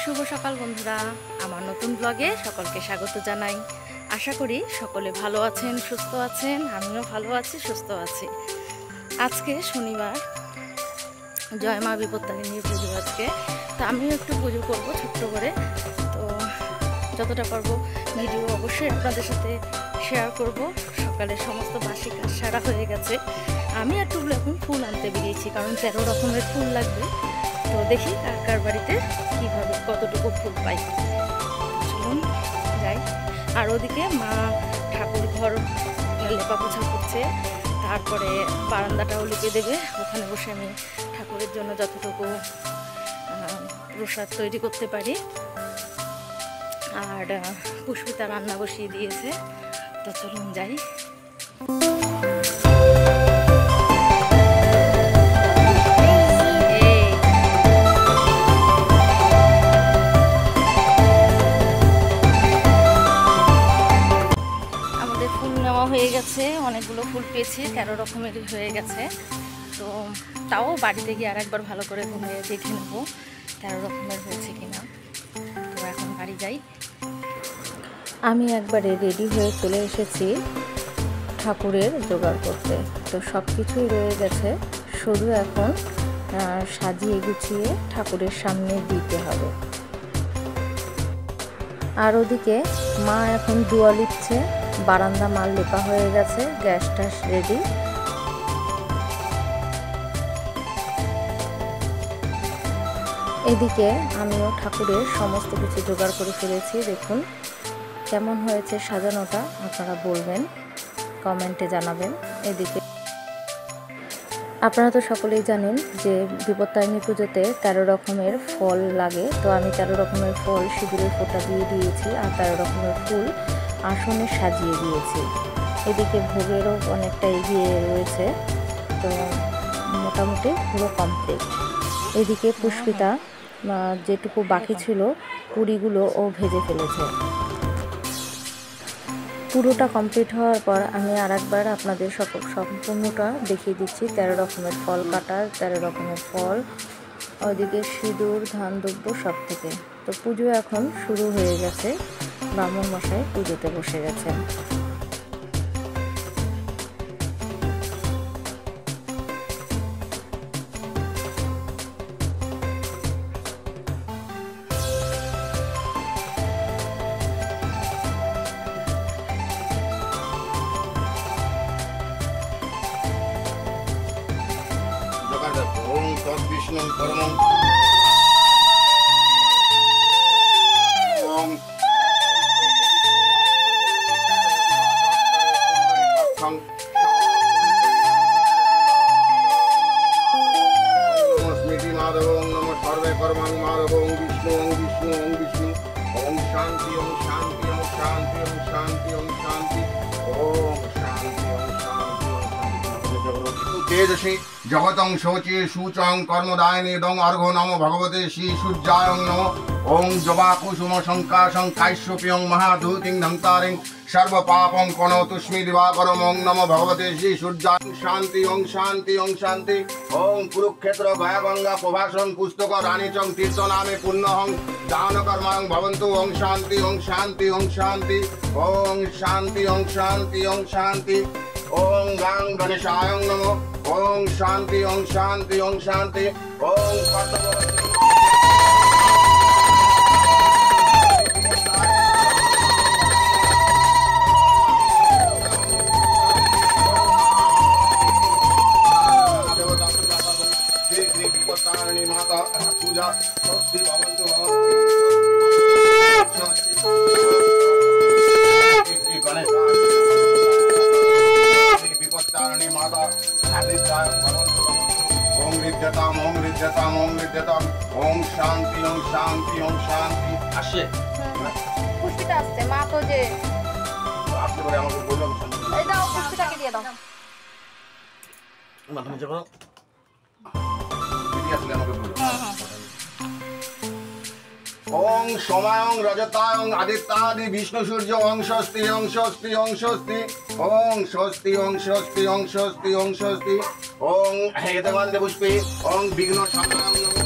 শুভ সকাল বন্ধুরা, আমার নতুন ব্লগে সকলকে স্বাগত জানাই। আশা করি সকলে ভালো আছেন, সুস্থ আছেন। আমিও ভালো আছি, সুস্থ আছি। আজকে শনিবার, জয় মা বিপত্তারিণীর পুজো আজকে। তো আমিও একটু পুজো করব ছোট্ট করে। তো যতটা পারবো ভিডিও অবশ্যই আপনাদের সাথে শেয়ার করব। সকালে সমস্ত বাসি কাজ সারা হয়ে গেছে। আমি আর টুকু এখন ফুল আনতে বেরিয়েছি, কারণ 13 রকমের ফুল লাগবে। তো দেখি কার কার বাড়িতে কীভাবে কতটুকু ফুল পাই। চলুন যাই। আর ওদিকে মা ঠাকুর ঘর লেপা পোছা করছে, তারপরে বারান্দাটাও লিপে দেবে। ওখানে বসে আমি ঠাকুরের জন্য যতটুকু প্রসাদ তৈরি করতে পারি। আর পুষ্পিতা রান্না বসিয়ে দিয়েছে। তো চলুন যাই। হয়ে গেছে, অনেকগুলো ফুল পেয়েছি, 13 রকমের হয়ে গেছে। তো তাও বাড়িতে গিয়ে আর একবার ভালো করে ঘুমিয়ে দেখে নেবো 13 রকমের হয়েছে কিনা। তো এখন বাড়ি যাই। আমি একবারে রেডি হয়ে চলে এসেছি ঠাকুরের জোগাড় করতে। তো সব কিছুই রয়ে গেছে, শুধু এখন সাজিয়ে গুছিয়ে ঠাকুরের সামনে দিতে হবে। আর ওদিকে মা এখন দুয়া লিখছে। বারান্দা মাল লেপা হয়ে গেছে, গ্যাস ট্যাস রেডি। এদিকে আমিও ঠাকুরের সমস্ত কিছু জোগাড় করে ফেলেছি। দেখুন কেমন হয়েছে সাজানোটা, আপনারা বলবেন, কমেন্টে জানাবেন। এদিকে আপনারা তো সকলেই জানেন যে বিপত্তারিণী পুজোতে 13 রকমের ফল লাগে। তো আমি 13 রকমের ফল সিঁদুরের ফোঁটা দিয়ে দিয়েছি, আর 13 রকমের ফুল আসনে সাজিয়ে দিয়েছি। এদিকে ভোগেরও অনেকটা এগিয়ে রয়েছে। তো মোটামুটি পুরো কমপ্লিট। এদিকে পুষ্পিতা যেটুকু বাকি ছিল পুরিগুলো ও ভেজে ফেলেছে। পুরোটা কমপ্লিট হওয়ার পর আমি আর একবার আপনাদের সম্পূর্ণটা দেখিয়ে দিচ্ছি। 13 রকমের ফল কাটা, 13 রকমের ফল, ওদিকে সিঁদুর, ধান দ্রব্য সব থেকে। তো পুজো এখন শুরু হয়ে গেছে। ব্রাহ্মণ মশাই পুজোতে বসে গেছেন। ওম তদ্বিষ্ণু পরমং ওম স্মৃতি মাধব নম সর্বে কর্মাং মাধব ওম বিষ্ণু ওম বিষ্ণু ওম বিষ্ণু ওম শান্তি ওম শান্তি ওম শান্তি ওম শান্তি ওম শান্তি ওম শান্তি ওম শান্তি ওম শান্তি তেজসি জগতং শোচি সূচং কর্মদায়িনী দং অর্ঘ্য নম ভগবতে শ্রী সূর্যায়ং নম ওং জবা কুসুম শঙ্কাশং কাশ্যপ্যং মহাধূতিং ধন্তারিং সর্ব পাপং কণতুস্মি দিবাকরম ওং নম ভগবতে শ্রী সূর্যাং শান্তি ওং শান্তি ওং শান্তি ওং কুরুক্ষেত্র গঙ্গা প্রভাসং পুস্তক রানীচং তীর্থ নামে পুণ্যহং দান কর্মাং ভবন্তু ওং শান্তি ওং শান্তি ওং শান্তি ওং শান্তি ওং শান্তি ওং শান্তি ওং গাং গণেশায়ং নমো ওং শান্তি ওং শান্তি ওং শান্তি ওং মাতা পূজা স্বস্তি ভবন্তু শ্রী গণেশ বিপত্তারিণী মাতা আদিত্যায় ভবন্তু ওং হৃদ্যতাম ওং হৃদ্যতাম ওং হৃদ্যতাম ওং শান্তি ওং শান্তি ওং শান্তি। আসে পুষ্পিতা আসছে। মা তো যে আপনি বলে আমাকে বললাম এই দাও, পুষ্পিতাকে দিয়ে দাও। না তুমি যাবো দিদি আসলে আমাকে বলো। ওং সময়ং রজতায়ং আদিত্যাদি বিষ্ণু সূর্য ওং স্বস্তি ওং স্বস্তি ওং স্বস্তি ওং স্বস্তি ওং স্বস্তি ওং স্বস্তি ওং স্বস্তি ওং হেদবন্দে পুষ্পে ওং বিঘ্ন শান্তায়ং নমঃ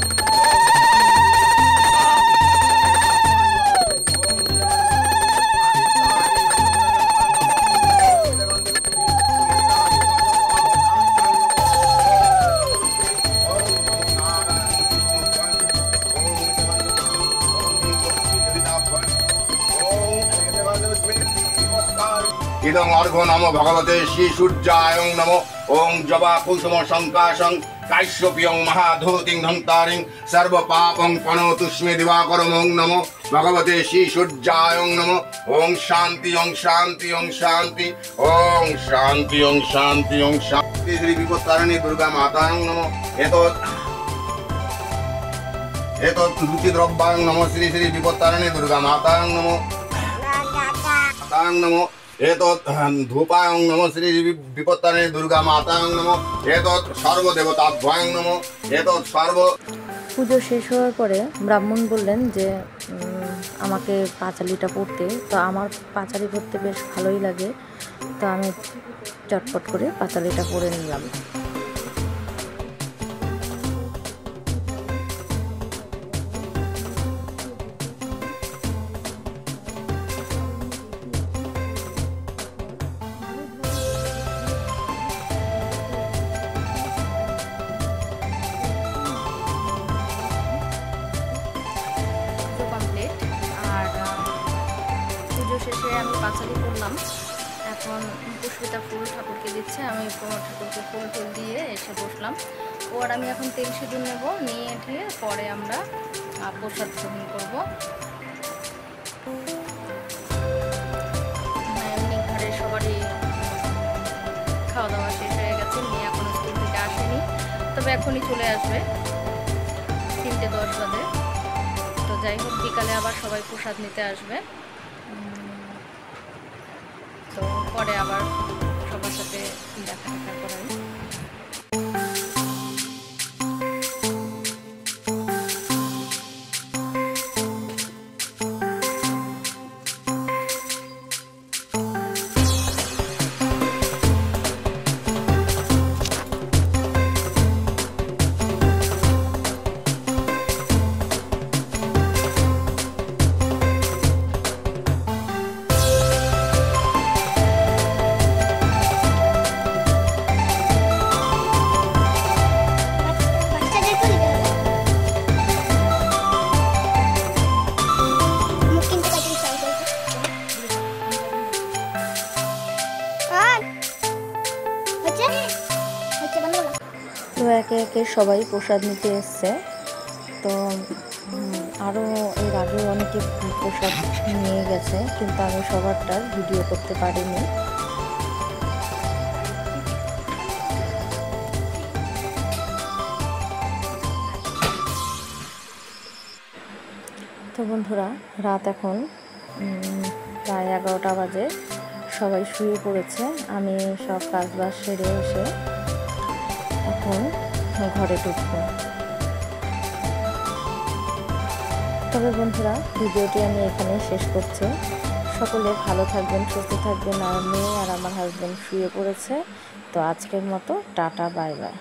ইদং অর্ঘ্য নমো ভগবতে শ্রী সূর্যায়ং নমো ওং জবা কুসুম সংকাশং কাশ্যপিয়ং মহাধূতিং ধন্তারিং সর্ব পাপং পনতুস্মে দিবাকরং নমো ভগবতে শ্রী সূর্যায়ং নমো ওং শান্তি ওং শান্তি ওং শান্তি ওং শান্তি ওং শান্তি ওং শান্তি শ্রী বিপত্তারিণী দুর্গা মাতাং নমো এতৎ রুচিদ্রব্যাং নমো শ্রী শ্রী বিপত্তারিণী দুর্গা মাতাং নমো নমো এতৎ ধূপায়ং নমো শ্রী বিপত্তারিণী দুর্গা মাতাং নমো এতৎ সর্বদেবতাভ্যাং নমো এতৎ সর্ব। পুজো শেষ হওয়ার পরে ব্রাহ্মণ বললেন যে আমাকে পাঁচালিটা পড়তে, তো আমার পাঁচালি পড়তে বেশ ভালোই লাগে, তো আমি চটপট করে পাঁচালিটা পড়ে নিলাম। কমপ্লিট। আর পুজো শেষে আমি পাঁচালি করলাম। এখন পুষ্পিতা ফুল ঠাকুরকে দিচ্ছে, আমি ঠাকুরকে ফুল টুল দিয়ে এসে বসলাম। ও আর আমি এখন তেল সিঁদুর নেব, নিয়ে ঠেয়ে পরে আমরা প্রসাদ গ্রহণ করবো। এমনি ঘরে সবারই খাওয়া দাওয়া শেষ হয়ে গেছে, মেয়ে এখনো স্কুল থেকে আসেনি, তবে এখনই চলে আসবে 3:10 বাজে। তো যাই হোক, বিকালে আবার সবাই প্রসাদ নিতে আসবে, তো পরে আবার সবার সাথে দেখা করাই। তো একে একে সবাই প্রসাদ নিতে এসছে। তো আরও এর আগে অনেকে প্রসাদ নিয়ে গেছে, কিন্তু আমি সবারটার ভিডিও করতে পারিনি। তো বন্ধুরা, রাত এখন প্রায় 11টা বাজে, সবাই শুয়ে পড়েছে। আমি সব কাজবাজ সেরে এসে এখন ঘরে ঢুকবো। তবে বন্ধুরা, ভিডিওটি আমি এখানে শেষ করছি। সকলে ভালো থাকবেন, সুস্থ থাকবেন। আর মেয়ে আর আমার হাজব্যান্ড শুয়ে পড়েছে। তো আজকের মতো টাটা, বাই বাই।